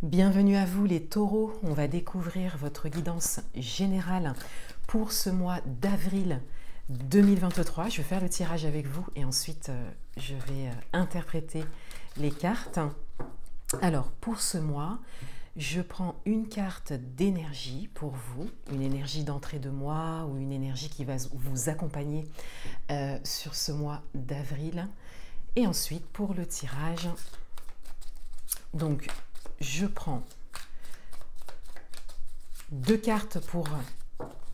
Bienvenue à vous les taureaux, on va découvrir votre guidance générale pour ce mois d'avril 2023. Je vais faire le tirage avec vous et ensuite je vais interpréter les cartes. Alors pour ce mois, je prends une carte d'énergie pour vous, une énergie d'entrée de mois ou une énergie qui va vous accompagner sur ce mois d'avril. Et ensuite pour le tirage, donc je prends deux cartes pour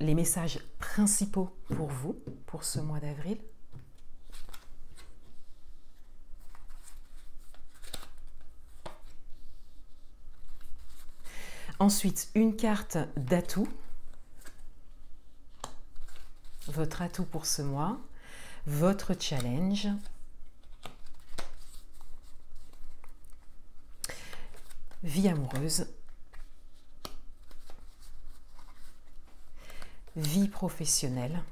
les messages principaux pour vous, pour ce mois d'avril. Ensuite, une carte d'atout, votre atout pour ce mois, votre challenge. Vie amoureuse, vie professionnelle,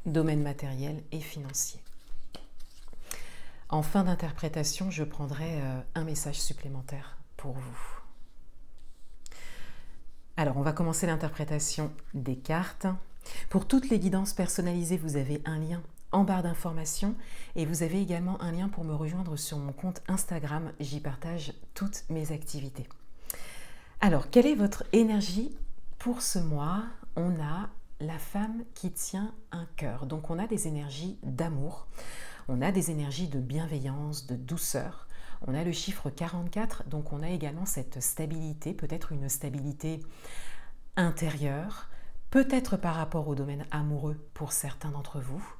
domaine matériel et financier. En fin d'interprétation, je prendrai un message supplémentaire pour vous. Alors, on va commencer l'interprétation des cartes. Pour toutes les guidances personnalisées, vous avez un lien en barre d'informations et vous avez également un lien pour me rejoindre sur mon compte Instagram. J'y partage toutes mes activités. Alors, quelle est votre énergie pour ce mois? On a la femme qui tient un cœur. Donc, on a des énergies d'amour, on a des énergies de bienveillance, de douceur. On a le chiffre 44, donc on a également cette stabilité, peut-être une stabilité intérieure, peut-être par rapport au domaine amoureux pour certains d'entre vous.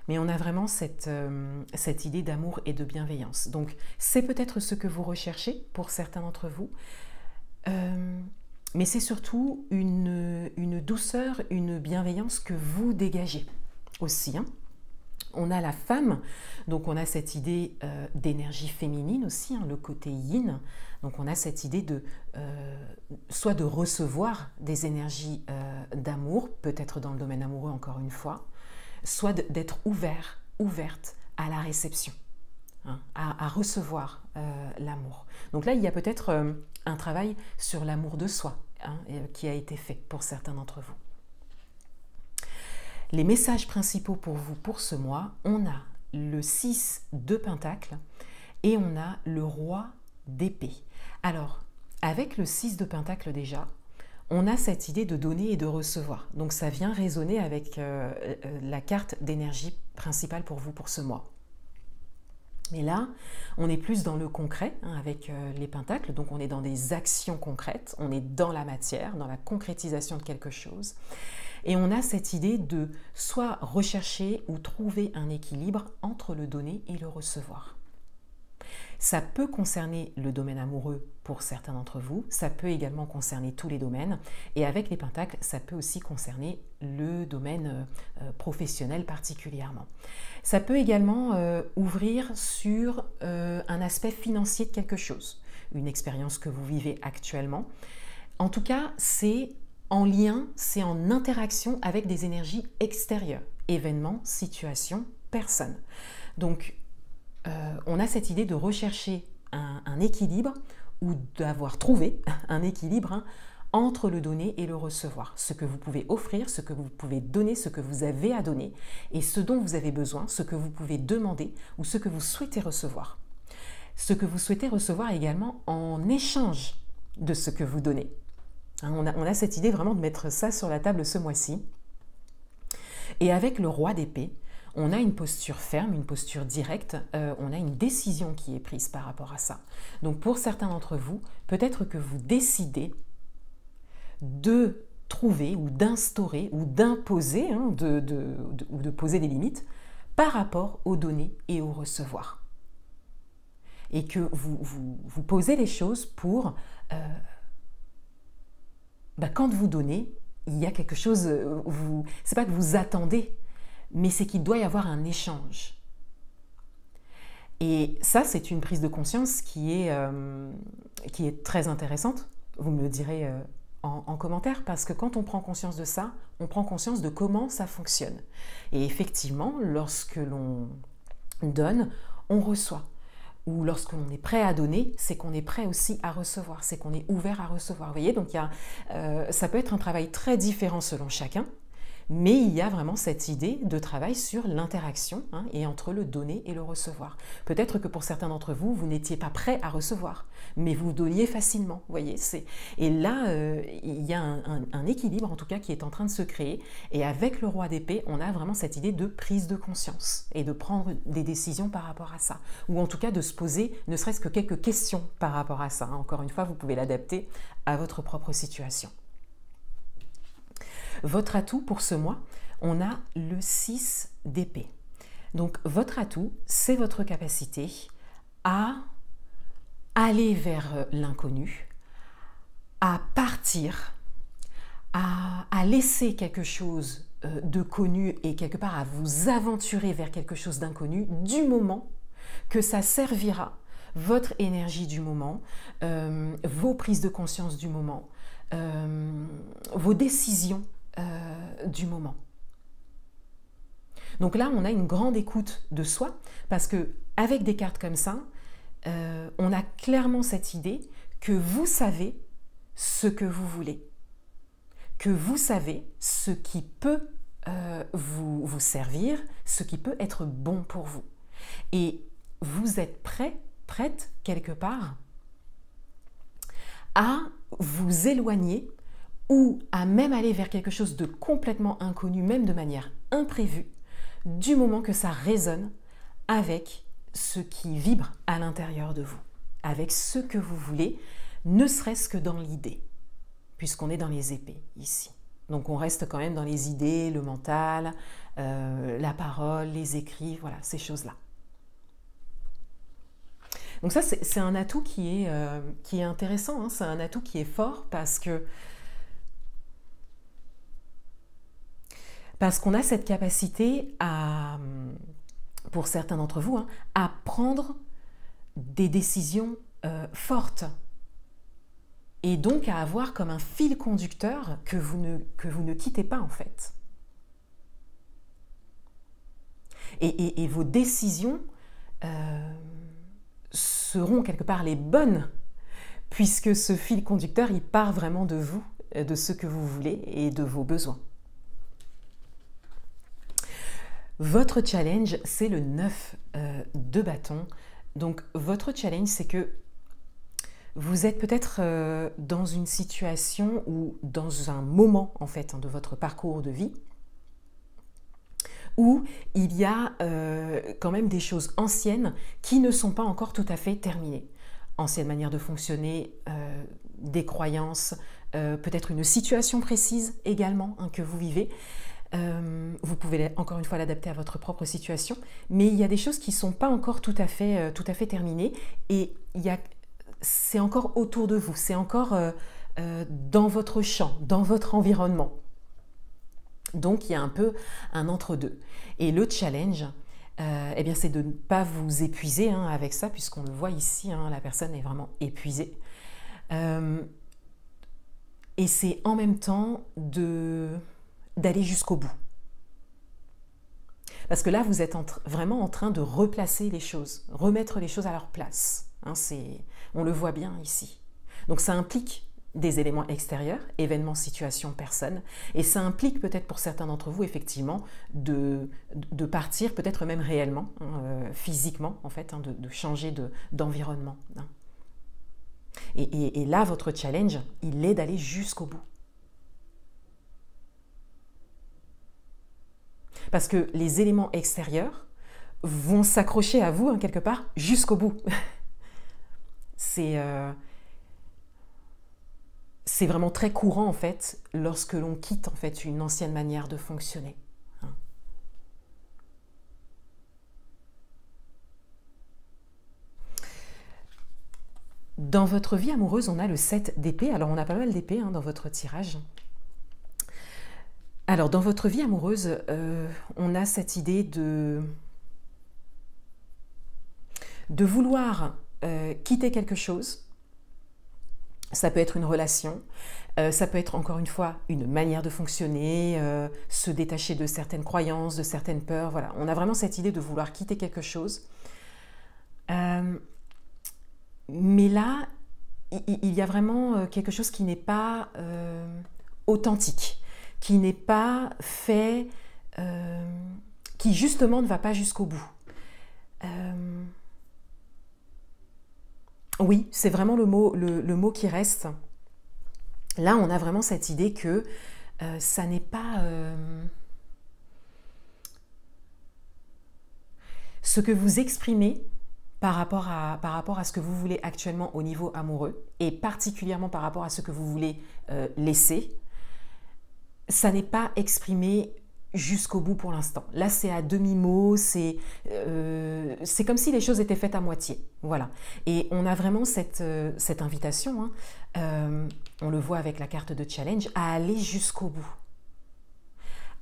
Mais on a vraiment cette idée d'amour et de bienveillance. Donc, c'est peut-être ce que vous recherchez pour certains d'entre vous. Mais c'est surtout une douceur, une bienveillance que vous dégagez aussi. On a la femme, donc on a cette idée d'énergie féminine aussi, le côté yin. Donc on a cette idée de soit de recevoir des énergies d'amour, peut-être dans le domaine amoureux encore une fois, soit d'être ouverte à la réception, à recevoir l'amour. Donc là, il y a peut-être un travail sur l'amour de soi qui a été fait pour certains d'entre vous. Les messages principaux pour vous pour ce mois, on a le 6 de Pentacle et on a le roi d'épée. Alors, avec le 6 de Pentacle déjà, on a cette idée de donner et de recevoir. Donc ça vient résonner avec la carte d'énergie principale pour vous pour ce mois. Mais là, on est plus dans le concret avec les pentacles, donc on est dans des actions concrètes, on est dans la matière, dans la concrétisation de quelque chose. Et on a cette idée de soit rechercher ou trouver un équilibre entre le donner et le recevoir. Ça peut concerner le domaine amoureux pour certains d'entre vous, ça peut également concerner tous les domaines, et avec les pentacles, ça peut aussi concerner le domaine professionnel particulièrement. Ça peut également ouvrir sur un aspect financier de quelque chose, une expérience que vous vivez actuellement. En tout cas, c'est en lien, c'est en interaction avec des énergies extérieures, événements, situations, personnes. Donc, on a cette idée de rechercher un équilibre ou d'avoir trouvé un équilibre entre le donner et le recevoir. Ce que vous pouvez offrir, ce que vous pouvez donner, ce que vous avez à donner et ce dont vous avez besoin, ce que vous pouvez demander ou ce que vous souhaitez recevoir. Ce que vous souhaitez recevoir également en échange de ce que vous donnez. On a cette idée vraiment de mettre ça sur la table ce mois-ci. Et avec le roi d'épée, on a une posture ferme, une posture directe, on a une décision qui est prise par rapport à ça. Donc pour certains d'entre vous, peut-être que vous décidez de trouver ou d'instaurer ou d'imposer, ou de poser des limites par rapport au donner et au recevoir. Et que vous posez les choses pour... quand vous donnez, il y a quelque chose, c'est pas que vous attendez, mais c'est qu'il doit y avoir un échange. Et ça, c'est une prise de conscience qui est très intéressante. Vous me le direz en commentaire, parce que quand on prend conscience de ça, on prend conscience de comment ça fonctionne. Et effectivement, lorsque l'on donne, on reçoit. ou lorsque l'on est prêt à donner, c'est qu'on est prêt aussi à recevoir, c'est qu'on est ouvert à recevoir. Vous voyez, donc ça peut être un travail très différent selon chacun, mais il y a vraiment cette idée de travail sur l'interaction et entre le donner et le recevoir. Peut-être que pour certains d'entre vous, vous n'étiez pas prêt à recevoir, mais vous donniez facilement. Vous voyez, et là, il y a un équilibre en tout cas qui est en train de se créer. Et avec le roi d'épée, on a vraiment cette idée de prise de conscience et de prendre des décisions par rapport à ça. Ou en tout cas de se poser ne serait-ce que quelques questions par rapport à ça. Encore une fois, vous pouvez l'adapter à votre propre situation. Votre atout pour ce mois, on a le 6 d'épée. Donc votre atout, c'est votre capacité à aller vers l'inconnu, à partir, à laisser quelque chose de connu et quelque part à vous aventurer vers quelque chose d'inconnu du moment que ça servira votre énergie du moment, vos prises de conscience du moment, vos décisions du moment. Donc là, on a une grande écoute de soi parce que avec des cartes comme ça, on a clairement cette idée que vous savez ce que vous voulez, que vous savez ce qui peut vous servir, ce qui peut être bon pour vous. Et vous êtes prête quelque part à vous éloigner ou à même aller vers quelque chose de complètement inconnu, même de manière imprévue, du moment que ça résonne avec ce qui vibre à l'intérieur de vous, avec ce que vous voulez, ne serait-ce que dans l'idée, puisqu'on est dans les épées ici. Donc on reste quand même dans les idées, le mental, la parole, les écrits, voilà, ces choses-là. Donc ça, c'est un atout qui est intéressant, c'est un atout qui est fort parce qu'on a cette capacité à, pour certains d'entre vous, à prendre des décisions fortes et donc à avoir comme un fil conducteur que vous ne quittez pas en fait. Et vos décisions seront quelque part les bonnes puisque ce fil conducteur, il part vraiment de vous, de ce que vous voulez et de vos besoins. Votre challenge, c'est le 9 de bâton. Donc, votre challenge, c'est que vous êtes peut-être dans une situation ou dans un moment, en fait, de votre parcours de vie où il y a quand même des choses anciennes qui ne sont pas encore tout à fait terminées. Ancienne manière de fonctionner, des croyances, peut-être une situation précise également que vous vivez. Vous pouvez encore une fois l'adapter à votre propre situation, mais il y a des choses qui ne sont pas encore tout à fait terminées et c'est encore autour de vous, c'est encore dans votre champ, dans votre environnement. Donc il y a un peu un entre-deux. Et le challenge, eh bien, c'est de ne pas vous épuiser avec ça, puisqu'on le voit ici, la personne est vraiment épuisée. Et c'est en même temps d'aller jusqu'au bout. Parce que là, vous êtes vraiment en train de replacer les choses, remettre les choses à leur place. On le voit bien ici. Donc ça implique des éléments extérieurs, événements, situations, personnes, et ça implique peut-être pour certains d'entre vous, effectivement, de partir, peut-être même réellement, physiquement, en fait, de changer d'environnement. Et là, votre challenge, il est d'aller jusqu'au bout. Parce que les éléments extérieurs vont s'accrocher à vous, quelque part, jusqu'au bout. C'est vraiment très courant, en fait, lorsque l'on quitte, en fait, une ancienne manière de fonctionner. Dans votre vie amoureuse, on a le 7 d'épée. Alors, on a pas mal d'épées dans votre tirage. Alors, dans votre vie amoureuse, on a cette idée de vouloir quitter quelque chose. Ça peut être une relation, ça peut être encore une fois une manière de fonctionner, se détacher de certaines croyances, de certaines peurs. Voilà, on a vraiment cette idée de vouloir quitter quelque chose. Mais là, il y a vraiment quelque chose qui n'est pas authentique, qui n'est pas fait, qui justement ne va pas jusqu'au bout. Oui, c'est vraiment le mot qui reste. Là, on a vraiment cette idée que ça n'est pas... ce que vous exprimez par rapport à ce que vous voulez actuellement au niveau amoureux, et particulièrement par rapport à ce que vous voulez laisser, ça n'est pas exprimé jusqu'au bout pour l'instant. Là, c'est à demi-mot, c'est comme si les choses étaient faites à moitié. Voilà. Et on a vraiment cette invitation, hein, on le voit avec la carte de challenge, à aller jusqu'au bout,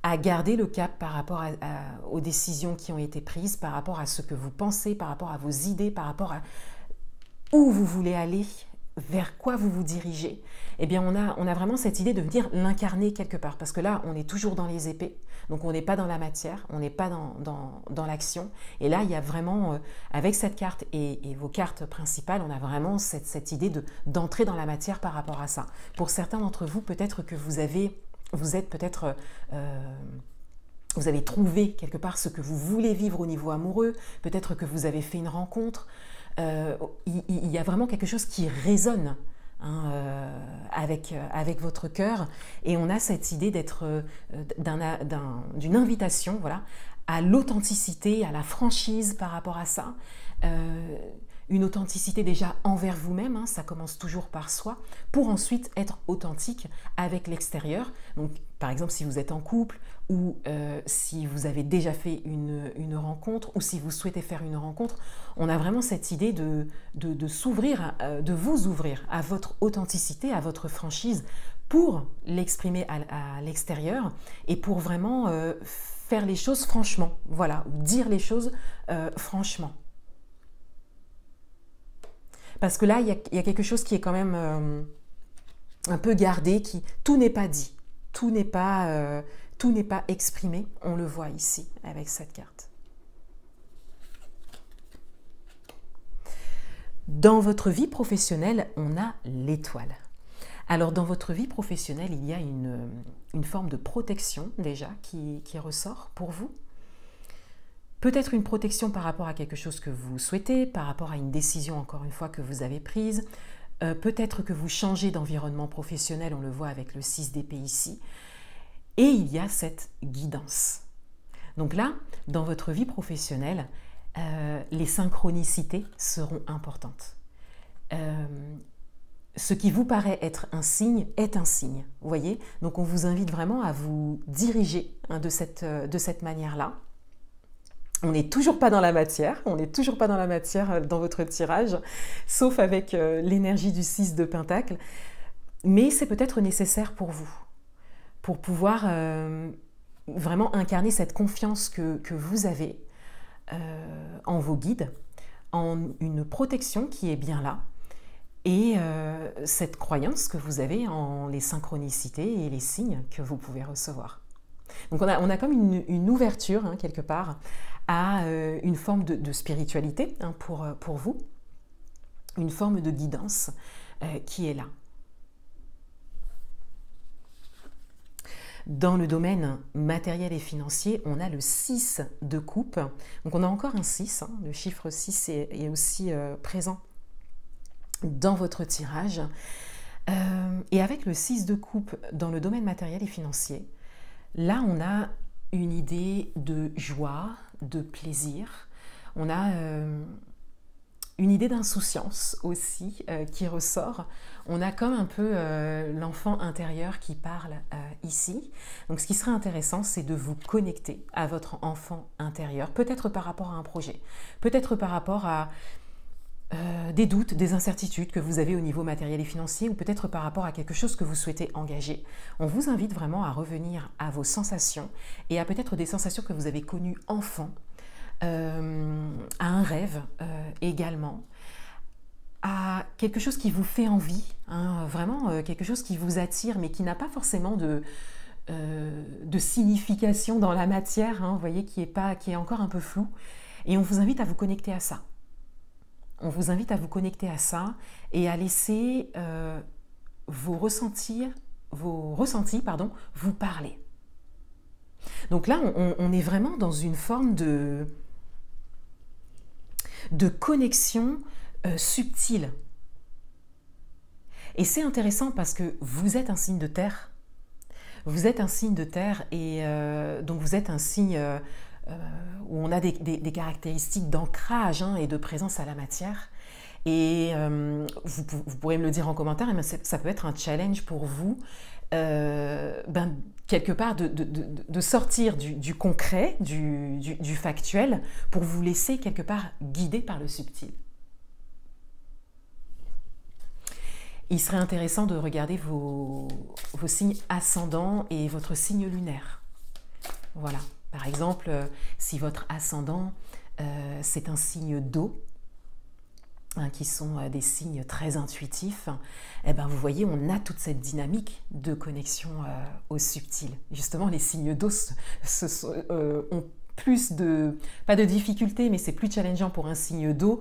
à garder le cap par rapport aux décisions qui ont été prises, par rapport à ce que vous pensez, par rapport à vos idées, par rapport à où vous voulez aller, vers quoi vous vous dirigez. Eh bien, on a vraiment cette idée de venir l'incarner quelque part, parce que là, on est toujours dans les épées, donc on n'est pas dans la matière, on n'est pas dans l'action. Et là, il y a vraiment, avec cette carte et vos cartes principales, on a vraiment cette idée d'entrer dans la matière par rapport à ça. Pour certains d'entre vous, peut-être que vous avez trouvé quelque part ce que vous voulez vivre au niveau amoureux, peut-être que vous avez fait une rencontre, il y a vraiment quelque chose qui résonne, hein, avec votre cœur, et on a cette idée d'une invitation, voilà, à l'authenticité, à la franchise par rapport à ça. Une authenticité déjà envers vous-même, hein, ça commence toujours par soi, pour ensuite être authentique avec l'extérieur. Donc, par exemple, si vous êtes en couple, ou si vous avez déjà fait une rencontre, ou si vous souhaitez faire une rencontre, on a vraiment cette idée de s'ouvrir, de vous ouvrir à votre authenticité, à votre franchise, pour l'exprimer à l'extérieur, et pour vraiment faire les choses franchement, voilà, ou dire les choses franchement. Parce que là, il y a quelque chose qui est quand même un peu gardé, tout n'est pas dit, tout n'est pas exprimé. On le voit ici avec cette carte. Dans votre vie professionnelle, on a l'étoile. Alors, dans votre vie professionnelle, il y a une forme de protection déjà qui ressort pour vous. Peut-être une protection par rapport à quelque chose que vous souhaitez, par rapport à une décision, encore une fois, que vous avez prise. Peut-être que vous changez d'environnement professionnel, on le voit avec le 6 d'épée ici. Et il y a cette guidance. Donc là, dans votre vie professionnelle, les synchronicités seront importantes. Ce qui vous paraît être un signe est un signe, vous voyez. Donc on vous invite vraiment à vous diriger, hein, de cette manière-là. On n'est toujours pas dans la matière, dans votre tirage, sauf avec l'énergie du 6 de Pentacle. Mais c'est peut-être nécessaire pour vous, pour pouvoir vraiment incarner cette confiance que vous avez en vos guides, en une protection qui est bien là, et cette croyance que vous avez en les synchronicités et les signes que vous pouvez recevoir. Donc on a comme une ouverture, hein, quelque part, à une forme de spiritualité, hein, pour vous, une forme de guidance qui est là. Dans le domaine matériel et financier, on a le 6 de coupe. Donc on a encore un 6, hein, le chiffre 6 est aussi présent dans votre tirage. Et avec le 6 de coupe dans le domaine matériel et financier, là on a une idée de joie, de plaisir. On a une idée d'insouciance aussi qui ressort. On a comme un peu l'enfant intérieur qui parle ici. Donc ce qui serait intéressant, c'est de vous connecter à votre enfant intérieur, peut-être par rapport à un projet, peut-être par rapport à des doutes, des incertitudes que vous avez au niveau matériel et financier, ou peut-être par rapport à quelque chose que vous souhaitez engager. On vous invite vraiment à revenir à vos sensations, et à peut-être des sensations que vous avez connues enfant, à un rêve également, à quelque chose qui vous fait envie, hein, vraiment quelque chose qui vous attire, mais qui n'a pas forcément de signification dans la matière, hein, vous voyez, qui est encore un peu flou. Et on vous invite à vous connecter à ça. on vous invite à vous connecter à ça et à laisser vos ressentis vous parler. Donc là, on est vraiment dans une forme de connexion subtile. Et c'est intéressant parce que vous êtes un signe de terre. Vous êtes un signe de terre et donc vous êtes un signe où on a des caractéristiques d'ancrage et de présence à la matière. Et vous pourrez me le dire en commentaire, mais ça peut être un challenge pour vous, quelque part de sortir du concret, du factuel, pour vous laisser quelque part guider par le subtil. Il serait intéressant de regarder vos signes ascendants et votre signe lunaire. Voilà. Par exemple, si votre ascendant, c'est un signe d'eau, qui sont des signes très intuitifs, eh ben, vous voyez, on a toute cette dynamique de connexion au subtil. Justement, les signes d'eau ont plus pas de difficultés, mais c'est plus challengeant pour un signe d'eau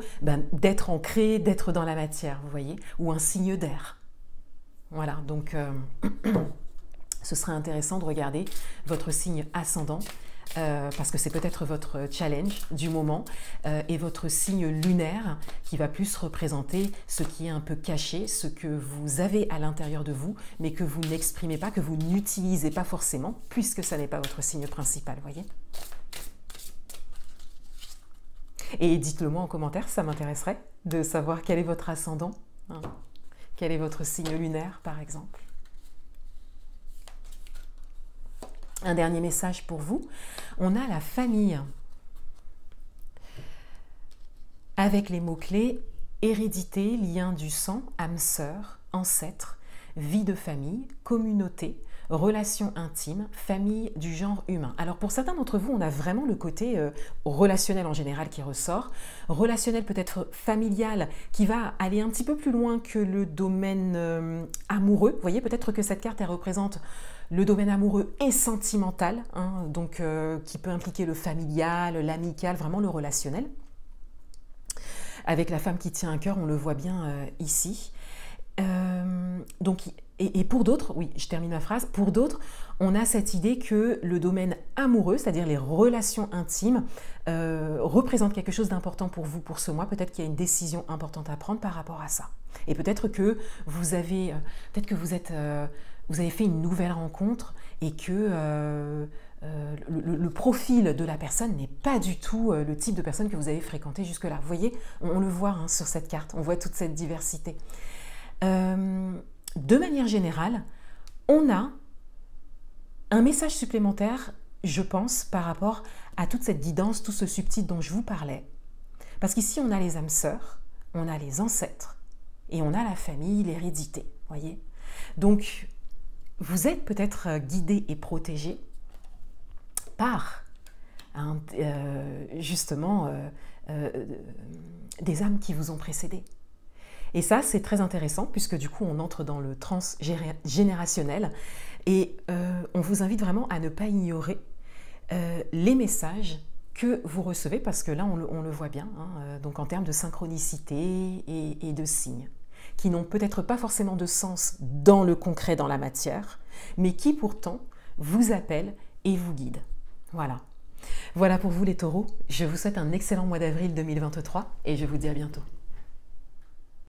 d'être ancré, d'être dans la matière, vous voyez, ou un signe d'air. Voilà, donc ce serait intéressant de regarder votre signe ascendant, parce que c'est peut-être votre challenge du moment, et votre signe lunaire qui va plus représenter ce qui est un peu caché, ce que vous avez à l'intérieur de vous, mais que vous n'exprimez pas, que vous n'utilisez pas forcément, puisque ça n'est pas votre signe principal, vous voyez. Et dites-le moi en commentaire, ça m'intéresserait de savoir quel est votre ascendant, quel est votre signe lunaire par exemple. Un dernier message pour vous, on a la famille avec les mots-clés hérédité, lien du sang, âme sœur, ancêtre, vie de famille, communauté, relations intimes, famille du genre humain. Alors pour certains d'entre vous, on a vraiment le côté relationnel en général qui ressort, relationnel peut-être familial qui va aller un petit peu plus loin que le domaine amoureux. Vous voyez, peut-être que cette carte elle représente le domaine amoureux et sentimental, donc qui peut impliquer le familial, l'amical, vraiment le relationnel. Avec la femme qui tient un cœur, on le voit bien ici. Et pour d'autres, oui, je termine ma phrase, pour d'autres, on a cette idée que le domaine amoureux, c'est-à-dire les relations intimes, représente quelque chose d'important pour vous pour ce mois. Peut-être qu'il y a une décision importante à prendre par rapport à ça. Et peut-être que vous avez, vous avez fait une nouvelle rencontre et que le profil de la personne n'est pas du tout le type de personne que vous avez fréquenté jusque-là. Vous voyez, on le voit sur cette carte, on voit toute cette diversité. De manière générale, on a un message supplémentaire, je pense, par rapport à toute cette guidance, tout ce subtil dont je vous parlais. Parce qu'ici, on a les âmes sœurs, on a les ancêtres, et on a la famille, l'hérédité, voyez. Donc, vous êtes peut-être guidé et protégé par, justement, des âmes qui vous ont précédé. Et ça, c'est très intéressant puisque du coup, on entre dans le transgénérationnel et on vous invite vraiment à ne pas ignorer les messages que vous recevez parce que là, on le voit bien, donc en termes de synchronicité et de signes qui n'ont peut-être pas forcément de sens dans le concret, dans la matière, mais qui pourtant vous appellent et vous guident. Voilà. Voilà pour vous les taureaux. Je vous souhaite un excellent mois d'avril 2023 et je vous dis à bientôt.